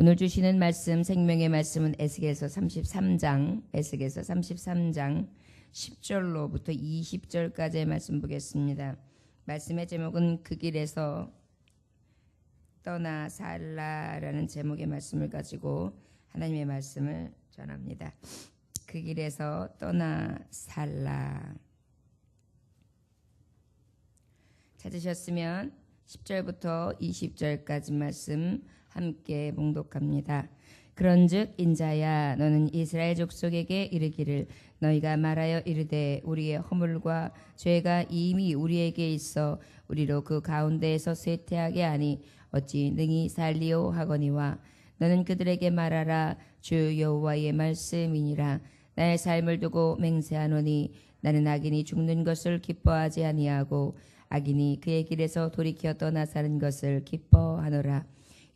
오늘 주시는 말씀, 생명의 말씀은 에스겔서 33장 10절로부터 20절까지의 말씀 보겠습니다. 말씀의 제목은 그 길에서 떠나 살라라는 제목의 말씀을 가지고 하나님의 말씀을 전합니다. 그 길에서 떠나 살라. 찾으셨으면 10절부터 20절까지 말씀 함께 봉독합니다. 그런즉 인자야 너는 이스라엘 족속에게 이르기를 너희가 말하여 이르되 우리의 허물과 죄가 이미 우리에게 있어 우리로 그 가운데에서 쇠퇴하게 하니 어찌 능히 살리오 하거니와 너는 그들에게 말하라 주 여호와의 말씀이니라. 나의 삶을 두고 맹세하노니 나는 악인이 죽는 것을 기뻐하지 아니하고 악인이 그의 길에서 돌이켜 떠나 사는 것을 기뻐하노라.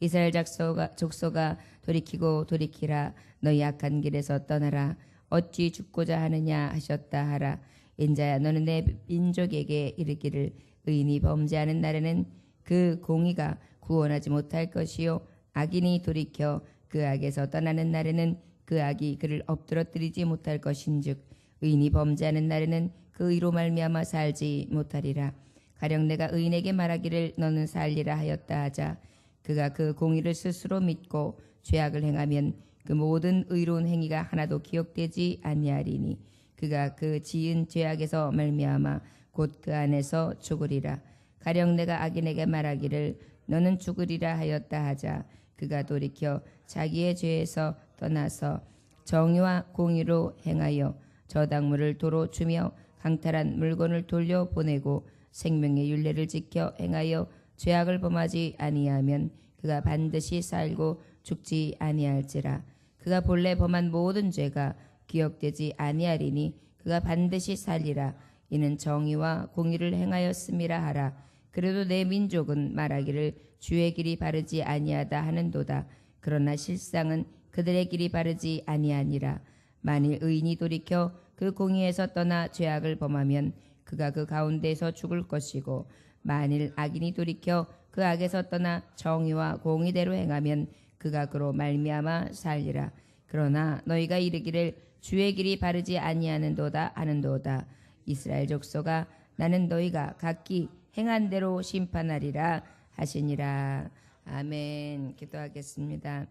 이스라엘 족속아 돌이키고 돌이키라. 너희 악한 길에서 떠나라. 어찌 죽고자 하느냐 하셨다 하라. 인자야 너는 내 민족에게 이르기를 의인이 범죄하는 날에는 그 공의가 구원하지 못할 것이요 악인이 돌이켜 그 악에서 떠나는 날에는 그 악이 그를 엎드러뜨리지 못할 것인즉 의인이 범죄하는 날에는 그 의로 말미암아 살지 못하리라. 가령 내가 의인에게 말하기를 너는 살리라 하였다 하자 그가 그 공의를 스스로 믿고 죄악을 행하면 그 모든 의로운 행위가 하나도 기억되지 아니하리니 그가 그 지은 죄악에서 말미암아 곧 그 안에서 죽으리라. 가령 내가 악인에게 말하기를 너는 죽으리라 하였다 하자 그가 돌이켜 자기의 죄에서 떠나서 정의와 공의로 행하여 저당물을 도로 주며 강탈한 물건을 돌려보내고 생명의 율례를 지켜 행하여 죄악을 범하지 아니하면 그가 반드시 살고 죽지 아니할지라. 그가 본래 범한 모든 죄가 기억되지 아니하리니 그가 반드시 살리라. 이는 정의와 공의를 행하였음이라 하라. 그래도 내 민족은 말하기를 주의 길이 바르지 아니하다 하는도다. 그러나 실상은 그들의 길이 바르지 아니하니라. 만일 의인이 돌이켜 그 공의에서 떠나 죄악을 범하면 그가 그 가운데에서 죽을 것이고 만일 악인이 돌이켜 그 악에서 떠나 정의와 공의대로 행하면 그가 그로 말미암아 살리라. 그러나 너희가 이르기를 주의 길이 바르지 아니하는도다 하는도다. 이스라엘 족속아 나는 너희가 각기 행한 대로 심판하리라 하시니라. 아멘. 기도하겠습니다.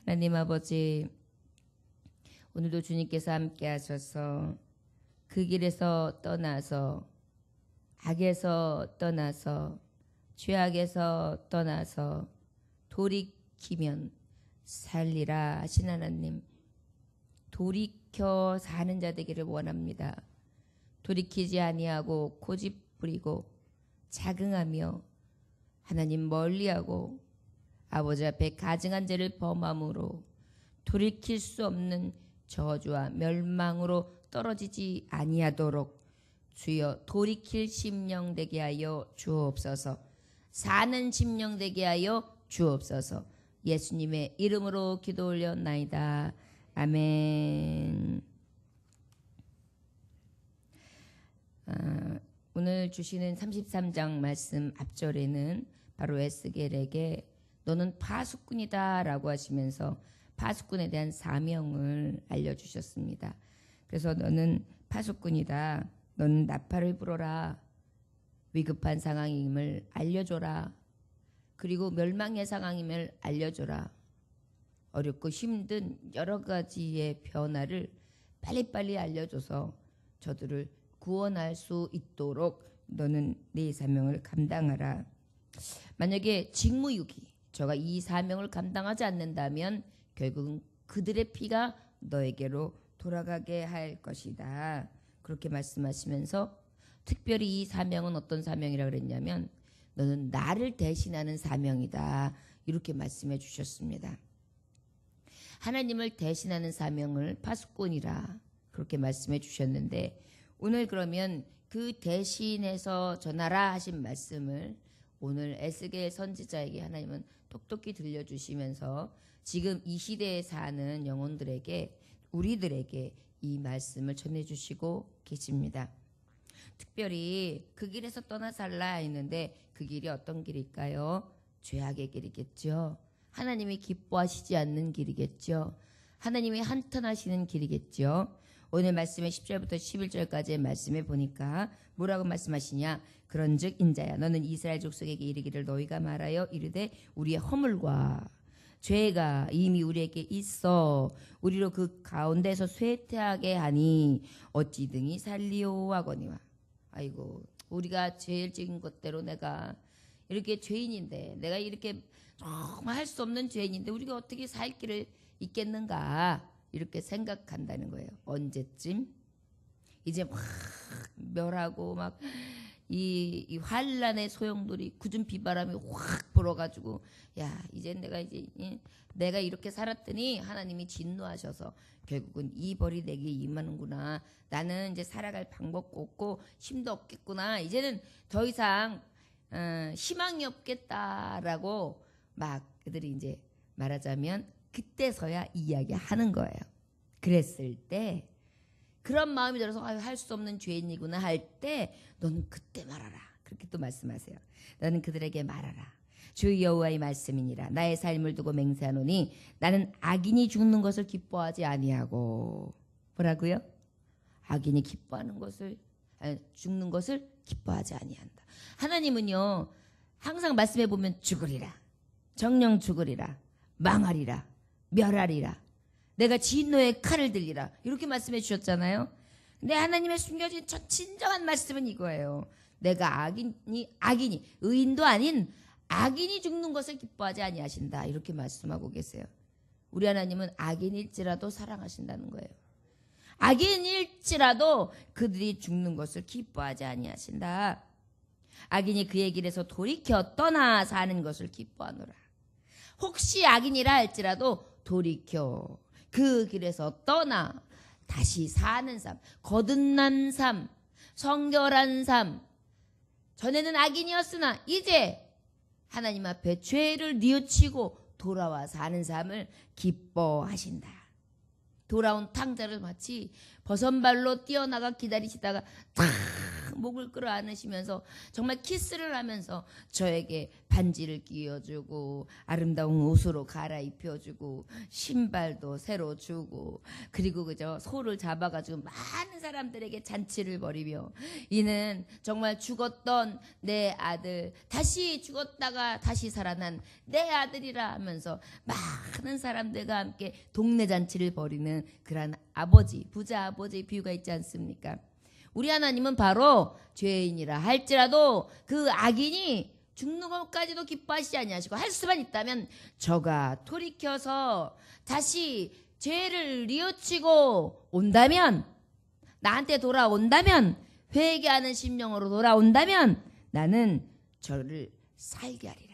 하나님 아버지, 오늘도 주님께서 함께 하셔서 그 길에서 떠나서 악에서 떠나서 죄악에서 떠나서 돌이키면 살리라 하신 하나님, 돌이켜 사는 자 되기를 원합니다. 돌이키지 아니하고 고집부리고 자긍하며 하나님 멀리하고 아버지 앞에 가증한 죄를 범함으로 돌이킬 수 없는 저주와 멸망으로 떨어지지 아니하도록 주여 돌이킬 심령 되게 하여 주옵소서. 사는 심령 되게 하여 주옵소서. 예수님의 이름으로 기도 올려나이다. 아멘. 오늘 주시는 33장 말씀 앞절에는 바로 에스겔에게 너는 파수꾼이다 라고 하시면서 파수꾼에 대한 사명을 알려주셨습니다. 그래서 너는 파수꾼이다. 너는 나팔을 불어라. 위급한 상황임을 알려줘라. 그리고 멸망의 상황임을 알려줘라. 어렵고 힘든 여러 가지의 변화를 빨리빨리 알려줘서 저들을 구원할 수 있도록 너는 네 사명을 감당하라. 만약에 직무유기, 저가 이 사명을 감당하지 않는다면 결국은 그들의 피가 너에게로 돌아가게 할 것이다. 그렇게 말씀하시면서 특별히 이 사명은 어떤 사명이라고 그랬냐면 너는 나를 대신하는 사명이다. 이렇게 말씀해 주셨습니다. 하나님을 대신하는 사명을 파수꾼이라 그렇게 말씀해 주셨는데 오늘 그러면 그 대신해서 전하라 하신 말씀을 오늘 에스겔 선지자에게 하나님은 똑똑히 들려주시면서 지금 이 시대에 사는 영혼들에게 우리들에게 이 말씀을 전해주시고 계십니다. 특별히 그 길에서 떠나 살라 했는데 그 길이 어떤 길일까요? 죄악의 길이겠죠. 하나님이 기뻐하시지 않는 길이겠죠. 하나님이 한탄하시는 길이겠죠. 오늘 말씀의 10절부터 11절까지의 말씀에 보니까 뭐라고 말씀하시냐. 그런즉 인자야 너는 이스라엘 족속에게 이르기를 너희가 말하여 이르되 우리의 허물과 죄가 이미 우리에게 있어 우리로 그 가운데서 쇠퇴하게 하니 어찌 등이 살리오 하거니와. 아이고 우리가 죄를 지은 것대로 내가 이렇게 죄인인데 내가 이렇게 정말 할 수 없는 죄인인데 우리가 어떻게 살 길을 있겠는가 이렇게 생각한다는 거예요. 언제쯤? 이제 막 멸하고 막 이 환란의 소용돌이 굳은 비바람이 확 불어가지고 야 이제 내가 이렇게 살았더니 하나님이 진노하셔서 결국은 이 벌이 내게 임하는구나. 나는 이제 살아갈 방법도 없고 힘도 없겠구나. 이제는 더 이상 희망이 없겠다라고 막 그들이 이제 말하자면 그때서야 이야기하는 거예요. 그랬을 때 그런 마음이 들어서 할 수 없는 죄인이구나 할 때 너는 그때 말하라. 그렇게 또 말씀하세요. 너는 그들에게 말하라. 주 여호와의 말씀이니라. 나의 삶을 두고 맹세하노니 나는 악인이 죽는 것을 기뻐하지 아니하고. 뭐라고요? 악인이 기뻐하는 것을 죽는 것을 기뻐하지 아니한다. 하나님은요 항상 말씀해 보면 죽으리라. 정령 죽으리라. 망하리라. 멸하리라. 내가 진노의 칼을 들리라. 이렇게 말씀해 주셨잖아요. 근데 하나님의 숨겨진 첫 진정한 말씀은 이거예요. 내가 악인이 의인도 아닌 악인이 죽는 것을 기뻐하지 아니하신다. 이렇게 말씀하고 계세요. 우리 하나님은 악인일지라도 사랑하신다는 거예요. 악인일지라도 그들이 죽는 것을 기뻐하지 아니하신다. 악인이 그의 길에서 돌이켜 떠나 사는 것을 기뻐하노라. 혹시 악인이라 할지라도 돌이켜 그 길에서 떠나 다시 사는 삶, 거듭난 삶, 성결한 삶. 전에는 악인이었으나 이제 하나님 앞에 죄를 뉘우치고 돌아와 사는 삶을 기뻐하신다. 돌아온 탕자를 마치 버선발로 뛰어나가 기다리시다가 탁 목을 끌어 안으시면서 정말 키스를 하면서 저에게 반지를 끼워주고 아름다운 옷으로 갈아입혀주고 신발도 새로 주고 그리고 그저 소를 잡아가지고 많은 사람들에게 잔치를 벌이며 이는 정말 죽었던 내 아들 다시 죽었다가 다시 살아난 내 아들이라 하면서 많은 사람들과 함께 동네 잔치를 벌이는 그런 아버지 부자 아버지의 비유가 있지 않습니까? 우리 하나님은 바로 죄인이라 할지라도 그 악인이 죽는 것까지도 기뻐하시지 아니하시고 할 수만 있다면 저가 돌이켜서 다시 죄를 뉘우치고 온다면 나한테 돌아온다면 회개하는 심령으로 돌아온다면 나는 저를 살게 하리라.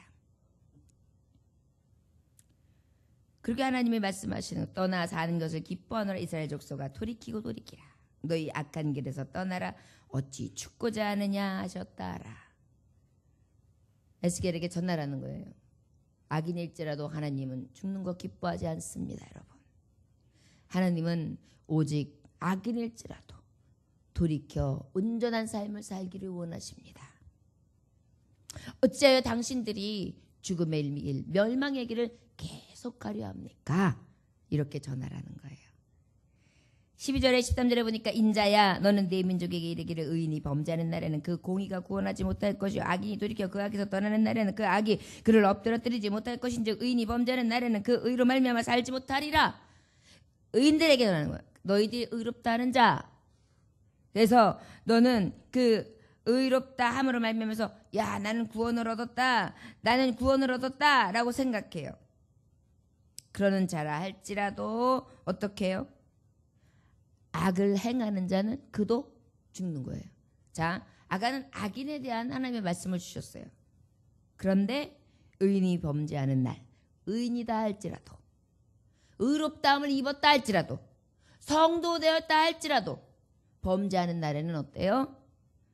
그렇게 하나님이 말씀하시는 떠나 사는 것을 기뻐하노라. 이스라엘 족속아 돌이키고 돌이키라. 너희 악한 길에서 떠나라. 어찌 죽고자 하느냐 하셨다라. 에스겔에게 전하라는 거예요. 악인일지라도 하나님은 죽는 거 기뻐하지 않습니다. 여러분. 하나님은 오직 악인일지라도 돌이켜 온전한 삶을 살기를 원하십니다. 어찌하여 당신들이 죽음의 길, 멸망의 길을 계속하려 합니까? 이렇게 전하라는 거예요. 12절에 13절에 보니까 인자야 너는 네 민족에게 이르기를 의인이 범죄하는 날에는 그 공의가 구원하지 못할 것이요 악인이 돌이켜 그 악에서 떠나는 날에는 그 악이 그를 엎드러뜨리지 못할 것인즉 의인이 범죄하는 날에는 그 의로 말미암아 살지 못하리라. 의인들에게 전하는 거야. 너희들이 의롭다 하는 자. 그래서 너는 그 의롭다 함으로 말미암아서 야 나는 구원을 얻었다. 나는 구원을 얻었다 라고 생각해요. 그러는 자라 할지라도 어떻게 해요? 악을 행하는 자는 그도 죽는 거예요. 자, 아가는 악인에 대한 하나님의 말씀을 주셨어요. 그런데 의인이 범죄하는 날, 의인이다 할지라도, 의롭다함을 입었다 할지라도, 성도 되었다 할지라도 범죄하는 날에는 어때요?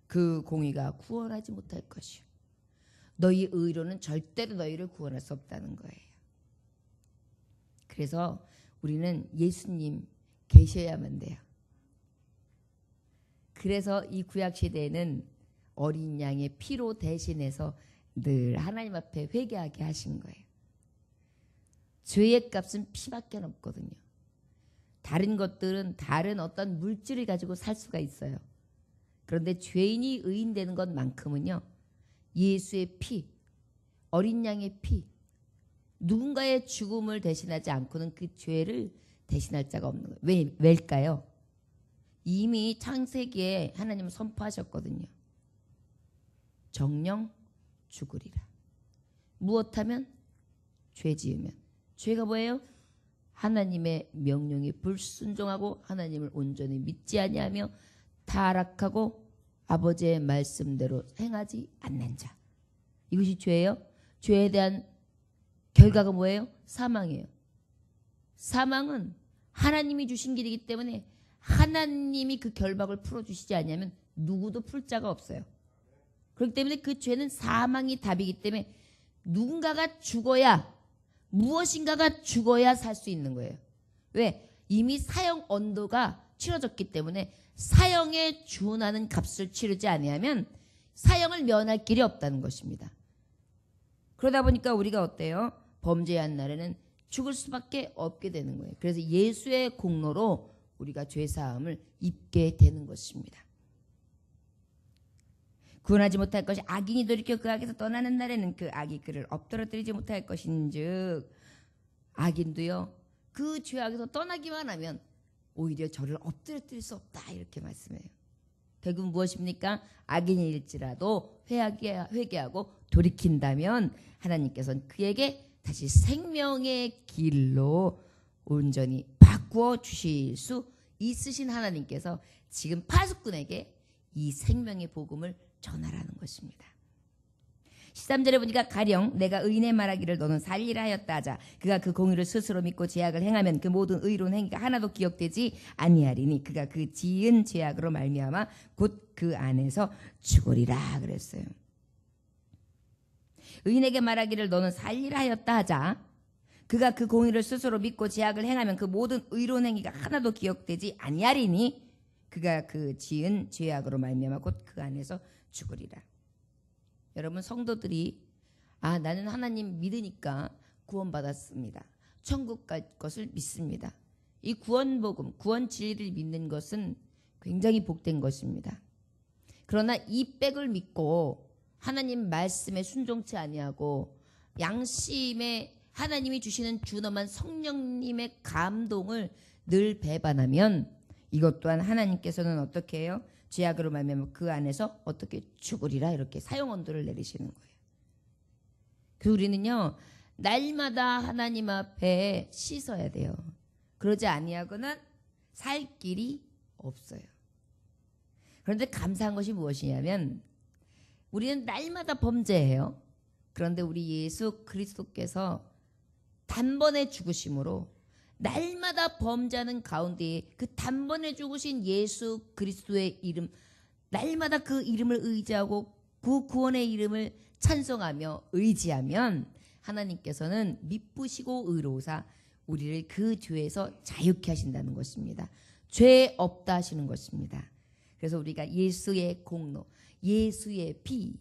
그 공의가 구원하지 못할 것이요. 너희 의로는 절대로 너희를 구원할 수 없다는 거예요. 그래서 우리는 예수님 계셔야만 돼요. 그래서 이 구약 시대에는 어린 양의 피로 대신해서 늘 하나님 앞에 회개하게 하신 거예요. 죄의 값은 피밖에 없거든요. 다른 것들은 다른 어떤 물질을 가지고 살 수가 있어요. 그런데 죄인이 의인되는 것만큼은요, 예수의 피, 어린 양의 피, 누군가의 죽음을 대신하지 않고는 그 죄를 대신할 자가 없는 거예요. 왜일까요? 이미 창세기에 하나님은 선포하셨거든요. 정령 죽으리라. 무엇하면? 죄 지으면. 죄가 뭐예요? 하나님의 명령에 불순종하고 하나님을 온전히 믿지 아니하며 타락하고 아버지의 말씀대로 행하지 않는 자. 이것이 죄예요. 죄에 대한 결과가 뭐예요? 사망이에요. 사망은 하나님이 주신 길이기 때문에 하나님이 그 결박을 풀어주시지 않으면 누구도 풀 자가 없어요. 그렇기 때문에 그 죄는 사망이 답이기 때문에 누군가가 죽어야, 무엇인가가 죽어야 살 수 있는 거예요. 왜? 이미 사형 언도가 치러졌기 때문에 사형에 준하는 값을 치르지 아니하면 사형을 면할 길이 없다는 것입니다. 그러다 보니까 우리가 어때요? 범죄한 날에는 죽을 수밖에 없게 되는 거예요. 그래서 예수의 공로로 우리가 죄사함을 입게 되는 것입니다. 구원하지 못할 것이 악인이 돌이켜 그 악에서 떠나는 날에는 그 악이 그를 엎드러뜨리지 못할 것인즉, 악인도요 그 죄악에서 떠나기만 하면 오히려 저를 엎드러뜨릴 수 없다, 이렇게 말씀해요. 결국 무엇입니까? 악인일지라도 회개하고 돌이킨다면 하나님께서는 그에게 다시 생명의 길로 온전히 바꾸어 주실 수 있으신 하나님께서 지금 파수꾼에게 이 생명의 복음을 전하라는 것입니다. 13절에 보니까 가령 내가 의인의 말하기를 너는 살리라 하였다 하자 그가 그 공의를 스스로 믿고 죄악을 행하면 그 모든 의로운 행위가 하나도 기억되지 아니하리니 그가 그 지은 죄악으로 말미암아 곧 그 안에서 죽으리라 그랬어요. 의인에게 말하기를 너는 살리라 하였다 하자 그가 그 공의를 스스로 믿고 죄악을 행하면 그 모든 의로운 행위가 하나도 기억되지 아니하리니 그가 그 지은 죄악으로 말미암아 곧 그 안에서 죽으리라. 여러분, 성도들이 나는 하나님 믿으니까 구원받았습니다. 천국 갈 것을 믿습니다. 이 구원복음, 구원 진리를 믿는 것은 굉장히 복된 것입니다. 그러나 이 백을 믿고 하나님 말씀에 순종치 아니하고 양심에 하나님이 주시는 준엄한 성령님의 감동을 늘 배반하면 이것 또한 하나님께서는 어떻게 해요? 죄악으로 말미암아 그 안에서 어떻게 죽으리라, 이렇게 사형 언도를 내리시는 거예요. 그래서 우리는요 날마다 하나님 앞에 씻어야 돼요. 그러지 아니하고는 살 길이 없어요. 그런데 감사한 것이 무엇이냐면 우리는 날마다 범죄해요. 그런데 우리 예수 그리스도께서 단번에 죽으심으로 날마다 범죄하는 가운데 그 단번에 죽으신 예수 그리스도의 이름, 날마다 그 이름을 의지하고 그 구원의 이름을 찬송하며 의지하면 하나님께서는 미쁘시고 의로우사 우리를 그 죄에서 자유케 하신다는 것입니다. 죄 없다 하시는 것입니다. 그래서 우리가 예수의 공로, 예수의 피,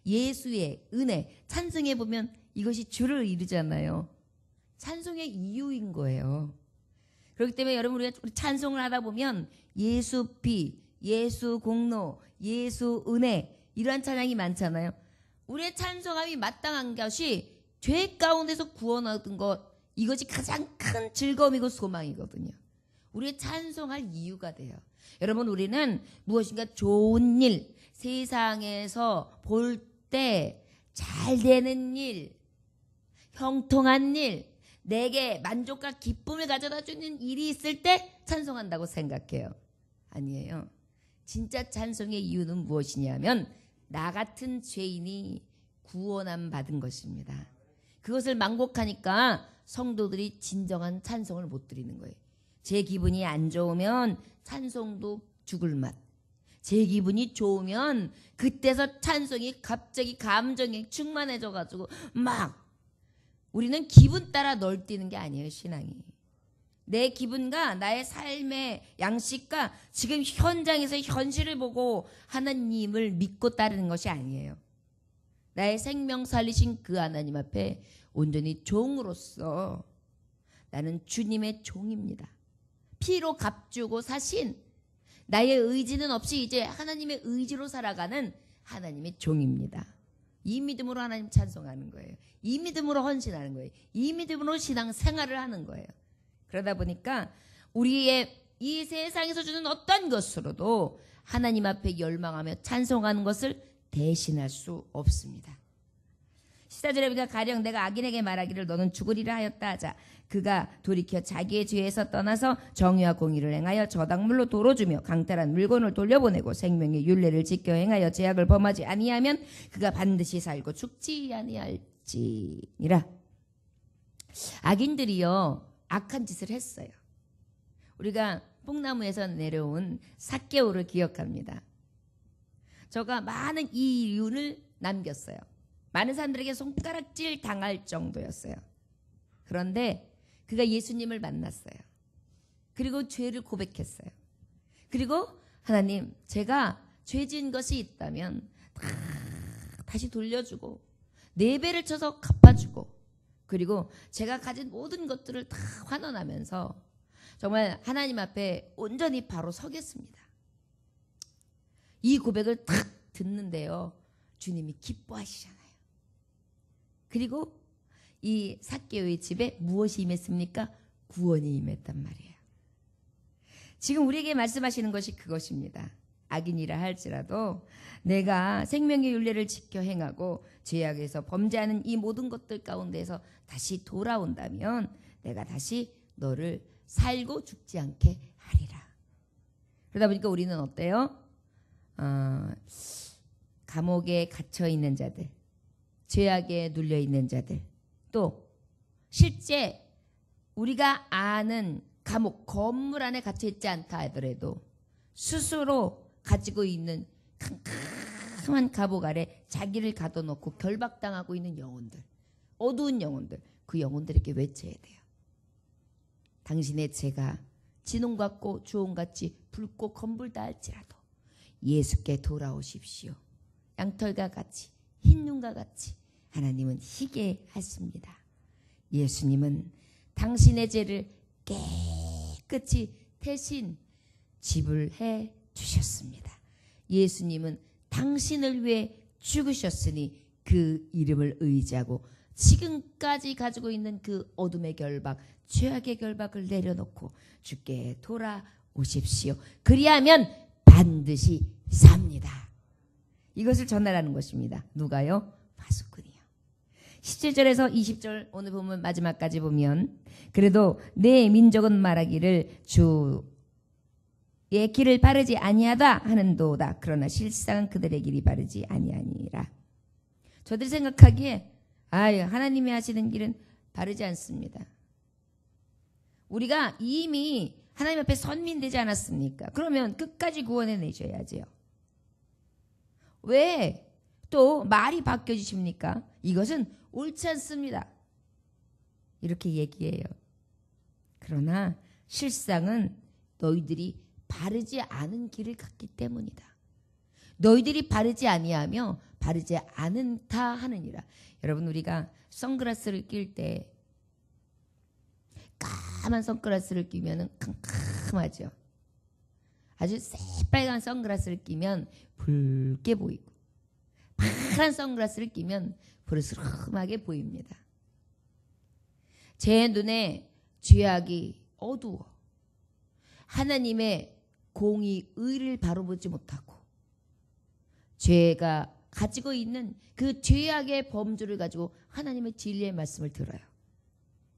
예수의 은혜 찬송해 보면 이것이 주를 이루잖아요. 찬송의 이유인 거예요. 그렇기 때문에 여러분 우리가 찬송을 하다 보면 예수 피, 예수 공로, 예수 은혜 이러한 찬양이 많잖아요. 우리의 찬송함이 마땅한 것이 죄 가운데서 구원 얻은 것, 이것이 가장 큰 즐거움이고 소망이거든요. 우리의 찬송할 이유가 돼요. 여러분, 우리는 무엇인가 좋은 일, 세상에서 볼 때 잘 되는 일, 형통한 일, 내게 만족과 기쁨을 가져다 주는 일이 있을 때 찬송한다고 생각해요. 아니에요. 진짜 찬송의 이유는 무엇이냐면 나 같은 죄인이 구원함 받은 것입니다. 그것을 망곡하니까 성도들이 진정한 찬송을 못 드리는 거예요. 제 기분이 안 좋으면 찬송도 죽을 맛. 제 기분이 좋으면 그때서 찬송이 갑자기 감정이 충만해져가지고 막, 우리는 기분 따라 널뛰는 게 아니에요. 신앙이 내 기분과 나의 삶의 양식과 지금 현장에서 현실을 보고 하나님을 믿고 따르는 것이 아니에요. 나의 생명 살리신 그 하나님 앞에 온전히 종으로서 나는 주님의 종입니다. 피로 값주고 사신 나의 의지는 없이 이제 하나님의 의지로 살아가는 하나님의 종입니다. 이 믿음으로 하나님 찬송하는 거예요. 이 믿음으로 헌신하는 거예요. 이 믿음으로 신앙 생활을 하는 거예요. 그러다 보니까 우리의 이 세상에서 주는 어떤 것으로도 하나님 앞에 열망하며 찬송하는 것을 대신할 수 없습니다. 14절에 우리가 가령 내가 악인에게 말하기를 너는 죽으리라 하였다 하자 그가 돌이켜 자기의 죄에서 떠나서 정의와 공의를 행하여 저당물로 도로 주며 강탈한 물건을 돌려보내고 생명의 율례를 지켜 행하여 제약을 범하지 아니하면 그가 반드시 살고 죽지 아니할지니라. 악인들이요 악한 짓을 했어요. 우리가 뽕나무에서 내려온 삭개오를 기억합니다. 저가 많은 이윤을 남겼어요. 많은 사람들에게 손가락질 당할 정도였어요. 그런데 그가 예수님을 만났어요. 그리고 죄를 고백했어요. 그리고 하나님 제가 죄 지은 것이 있다면 다시 돌려주고 4배를 쳐서 갚아주고 그리고 제가 가진 모든 것들을 다 환원하면서 정말 하나님 앞에 온전히 바로 서겠습니다. 이 고백을 딱 듣는데요. 주님이 기뻐하시잖아요. 그리고 이 삭개오의 집에 무엇이 임했습니까? 구원이 임했단 말이에요. 지금 우리에게 말씀하시는 것이 그것입니다. 악인이라 할지라도 내가 생명의 율례를 지켜 행하고 죄악에서 범죄하는 이 모든 것들 가운데서 다시 돌아온다면 내가 다시 너를 살고 죽지 않게 하리라. 그러다 보니까 우리는 어때요? 감옥에 갇혀 있는 자들, 죄악에 눌려 있는 자들, 또 실제 우리가 아는 감옥, 건물 안에 갇혀 있지 않다 하더라도 스스로 가지고 있는 캄캄한 감옥 아래 자기를 가둬놓고 결박당하고 있는 영혼들, 어두운 영혼들, 그 영혼들에게 외쳐야 돼요. 당신의 죄가 진홍 같고 주홍같이 붉고 검붉다 할지라도 예수께 돌아오십시오. 양털과 같이 흰 눈과 같이 하나님은 희게 하십니다. 예수님은 당신의 죄를 깨끗이 대신 지불해 주셨습니다. 예수님은 당신을 위해 죽으셨으니 그 이름을 의지하고 지금까지 가지고 있는 그 어둠의 결박, 죄악의 결박을 내려놓고 주께 돌아오십시오. 그리하면 반드시 삽니다. 이것을 전달하는 것입니다. 누가요? 파수꾼이요. 17절에서 20절 오늘 보면 마지막까지 보면 그래도 내 민족은 말하기를 주의 길을 바르지 아니하다 하는도다. 그러나 실상은 그들의 길이 바르지 아니하니라. 저들이 생각하기에 하나님이 하시는 길은 바르지 않습니다. 우리가 이미 하나님 앞에 선민되지 않았습니까? 그러면 끝까지 구원해 내셔야지요. 왜 또 말이 바뀌어지십니까? 이것은 옳지 않습니다. 이렇게 얘기해요. 그러나 실상은 너희들이 바르지 않은 길을 갔기 때문이다. 너희들이 바르지 아니하며 바르지 않은다 하느니라. 여러분 우리가 선글라스를 낄 때 까만 선글라스를 끼면 캄캄하죠. 아주 새빨간 선글라스를 끼면 붉게 보이고 파란 선글라스를 끼면 부르스름하게 보입니다. 제 눈에 죄악이 어두워 하나님의 공의 의를 바로 보지 못하고 죄가 가지고 있는 그 죄악의 범주를 가지고 하나님의 진리의 말씀을 들어요.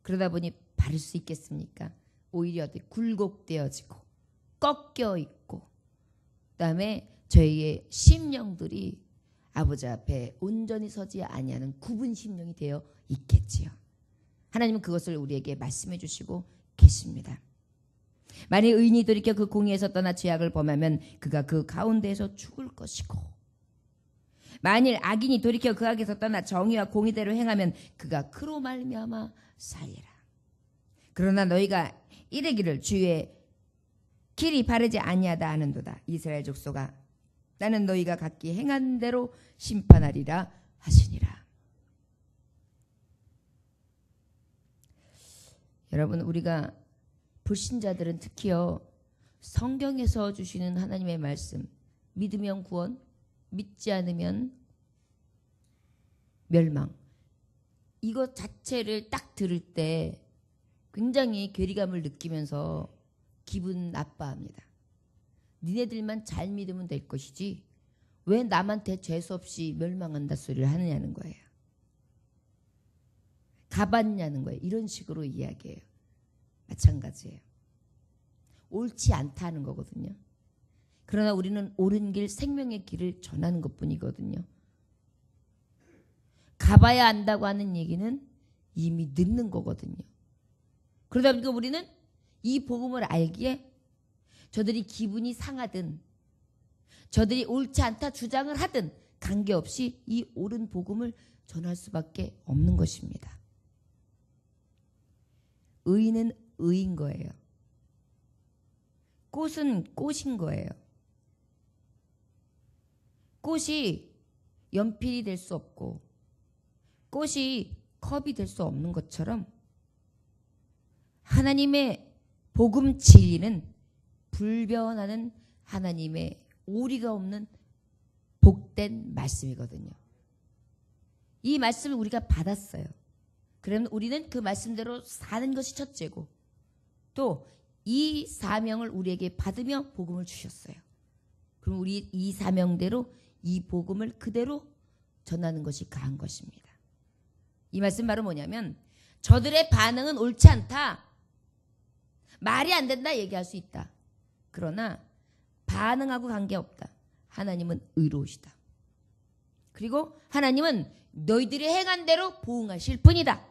그러다 보니 바를 수 있겠습니까? 오히려 굴곡되어지고 꺾여 있고 그다음에 저희의 심령들이 아버지 앞에 온전히 서지 아니하는 굽은 심령이 되어 있겠지요. 하나님은 그것을 우리에게 말씀해 주시고 계십니다. 만일 의인이 돌이켜 그 공의에서 떠나 죄악을 범하면 그가 그 가운데에서 죽을 것이고 만일 악인이 돌이켜 그 악에서 떠나 정의와 공의대로 행하면 그가 그로 말미암아 살리라. 그러나 너희가 이르기를 주의 길이 바르지 아니하다 하는도다. 이스라엘 족속아 나는 너희가 각기 행한 대로 심판하리라 하시니라. 여러분, 우리가 불신자들은 특히요, 성경에서 주시는 하나님의 말씀, 믿으면 구원, 믿지 않으면 멸망, 이것 자체를 딱 들을 때 굉장히 괴리감을 느끼면서 기분 나빠합니다. 니네들만 잘 믿으면 될 것이지 왜 남한테 죄수 없이 멸망한다 소리를 하느냐는 거예요. 가봤냐는 거예요. 이런 식으로 이야기해요. 마찬가지예요. 옳지 않다는 거거든요. 그러나 우리는 옳은 길, 생명의 길을 전하는 것뿐이거든요. 가봐야 안다고 하는 얘기는 이미 늦는 거거든요. 그러다 보니까 우리는 이 복음을 알기에 저들이 기분이 상하든 저들이 옳지 않다 주장을 하든 관계없이 이 옳은 복음을 전할 수밖에 없는 것입니다. 의인은 의인 거예요. 꽃은 꽃인 거예요. 꽃이 연필이 될 수 없고 꽃이 컵이 될 수 없는 것처럼 하나님의 복음 진리는 불변하는 하나님의 오리가 없는 복된 말씀이거든요. 이 말씀을 우리가 받았어요. 그러면 우리는 그 말씀대로 사는 것이 첫째고 또 이 사명을 우리에게 받으며 복음을 주셨어요. 그럼 우리 이 사명대로 이 복음을 그대로 전하는 것이 가한 것입니다. 이 말씀 바로 뭐냐면 저들의 반응은 옳지 않다. 말이 안 된다 얘기할 수 있다. 그러나 반응하고 관계없다. 하나님은 의로우시다. 그리고 하나님은 너희들이 행한 대로 보응하실 뿐이다.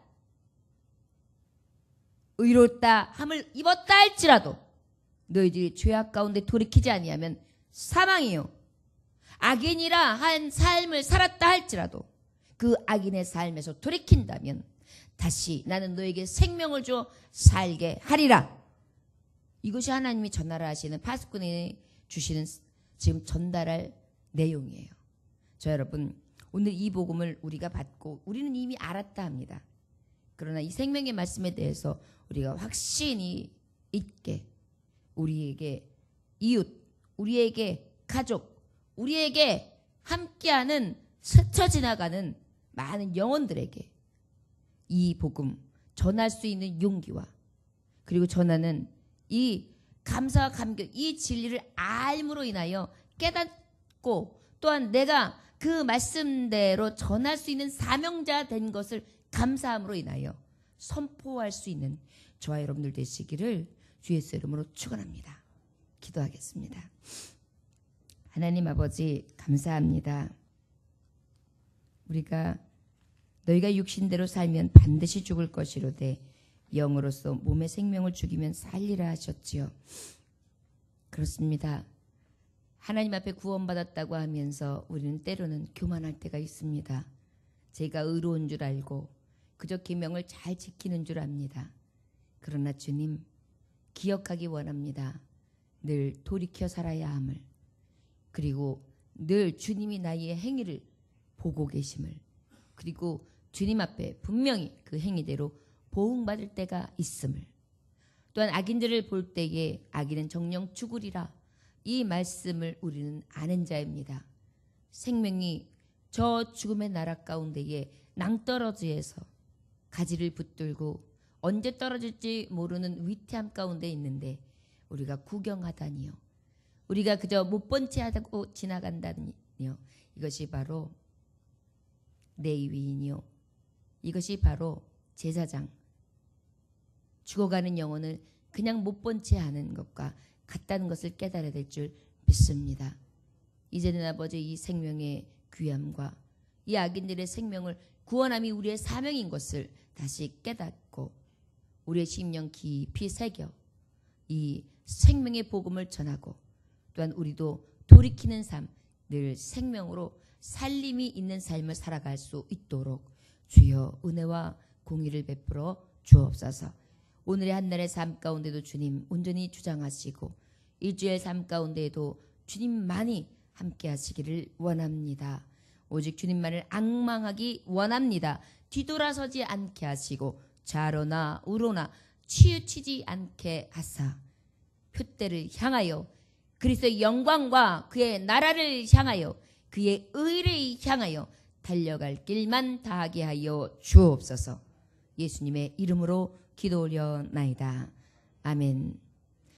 의롭다 함을 입었다 할지라도 너희들이 죄악 가운데 돌이키지 아니하면 사망이요. 악인이라 한 삶을 살았다 할지라도 그 악인의 삶에서 돌이킨다면 다시 나는 너에게 생명을 줘 살게 하리라. 이것이 하나님이 전하라 하시는 파수꾼이 주시는 지금 전달할 내용이에요. 저 여러분, 오늘 이 복음을 우리가 받고 우리는 이미 알았다 합니다. 그러나 이 생명의 말씀에 대해서 우리가 확신이 있게 우리에게 이웃, 우리에게 가족, 우리에게 함께하는 스쳐 지나가는 많은 영혼들에게 이 복음 전할 수 있는 용기와 그리고 전하는 이 감사와 감격, 이 진리를 알므로 인하여 깨닫고 또한 내가 그 말씀대로 전할 수 있는 사명자 된 것을 감사함으로 인하여 선포할 수 있는 저와 여러분들 되시기를 주 예수 이름으로 축원합니다. 기도하겠습니다. 하나님 아버지 감사합니다. 우리가 너희가 육신대로 살면 반드시 죽을 것이로되 영으로서 몸의 생명을 죽이면 살리라 하셨지요. 그렇습니다. 하나님 앞에 구원받았다고 하면서 우리는 때로는 교만할 때가 있습니다. 제가 의로운 줄 알고 그저 계명을 잘 지키는 줄 압니다. 그러나 주님 기억하기 원합니다. 늘 돌이켜 살아야 함을 그리고 늘 주님이 나의 행위를 보고 계심을 그리고 주님 앞에 분명히 그 행위대로 보응받을 때가 있음을 또한 악인들을 볼 때에 악인은 정령 죽으리라 이 말씀을 우리는 아는 자입니다. 생명이 저 죽음의 나라 가운데에 낭떠러지에서 가지를 붙들고 언제 떨어질지 모르는 위태함 가운데 있는데 우리가 구경하다니요. 우리가 그저 못 본 채 하고 지나간다니요. 이것이 바로 레위인이요. 이것이 바로 제사장. 죽어가는 영혼을 그냥 못 본 채 하는 것과 같다는 것을 깨달아야 될 줄 믿습니다. 이제는 아버지 이 생명의 귀함과 이 악인들의 생명을 구원함이 우리의 사명인 것을 다시 깨닫고 우리의 심령 깊이 새겨 이 생명의 복음을 전하고 또한 우리도 돌이키는 삶, 늘 생명으로 살림이 있는 삶을 살아갈 수 있도록 주여 은혜와 공의를 베풀어 주옵소서. 오늘의 한날의 삶 가운데도 주님 온전히 주장하시고 일주일의 삶 가운데에도 주님만이 함께 하시기를 원합니다. 오직 주님만을 앙망하기 원합니다. 뒤돌아서지 않게 하시고 좌로나 우로나 치우치지 않게 하사 표대를 향하여 그리스도의 영광과 그의 나라를 향하여 그의 의를 향하여 달려갈 길만 다하게 하여 주옵소서. 예수님의 이름으로 기도 올려나이다. 아멘.